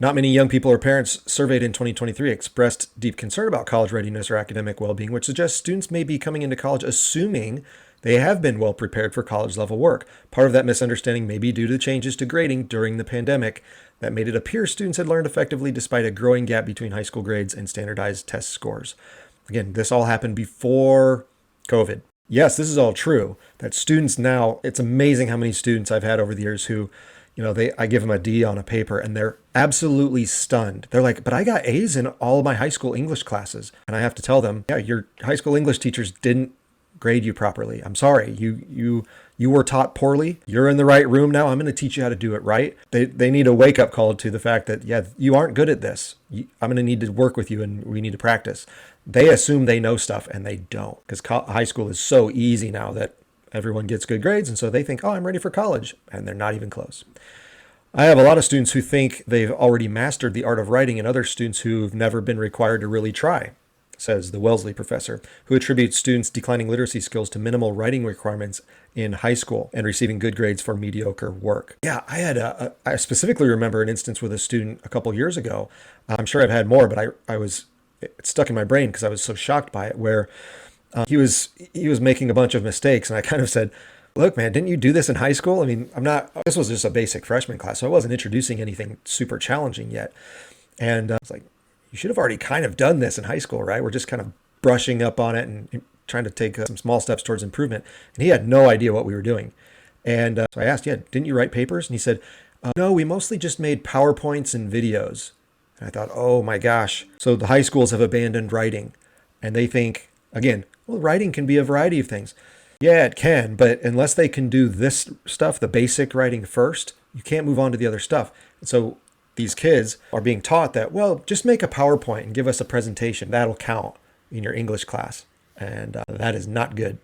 Not many young people or parents surveyed in 2023 expressed deep concern about college readiness or academic well-being, which suggests students may be coming into college assuming they have been well prepared for college level work. Part of that misunderstanding may be due to changes to grading during the pandemic that made it appear students had learned effectively despite a growing gap between high school grades and standardized test scores. Again, this all happened before COVID. Yes, this is all true. That students now, it's amazing how many students I've had over the years who, I give them a D on a paper and they're absolutely stunned. They're like, but I got A's in all of my high school English classes. And I have to tell them, yeah, your high school English teachers didn't grade you properly. I'm sorry. You were taught poorly. You're in the right room now. I'm going to teach you how to do it right. They need a wake up call to the fact that, yeah, you aren't good at this. I'm going to need to work with you and we need to practice. They assume they know stuff and they don't, because high school is so easy now that everyone gets good grades. And so they think, oh, I'm ready for college. And they're not even close. I have a lot of students who think they've already mastered the art of writing and other students who've never been required to really try, says the Wellesley professor, who attributes students' declining literacy skills to minimal writing requirements in high school and receiving good grades for mediocre work. Yeah, I specifically remember an instance with a student a couple years ago. I'm sure I've had more, but it stuck in my brain because I was so shocked by it, where he was making a bunch of mistakes. And I kind of said, look, man, didn't you do this in high school? I mean, this was just a basic freshman class, so I wasn't introducing anything super challenging yet. And I was like, you should have already kind of done this in high school, right? We're just kind of brushing up on it and trying to take some small steps towards improvement. And he had no idea what we were doing. And so I asked, yeah, didn't you write papers? And he said, no, we mostly just made PowerPoints and videos. And I thought, oh my gosh. So the high schools have abandoned writing. And they think, again, well, writing can be a variety of things. Yeah, it can. But unless they can do this stuff, the basic writing first, you can't move on to the other stuff. And so these kids are being taught that, well, just make a PowerPoint and give us a presentation. That'll count in your English class. And that is not good.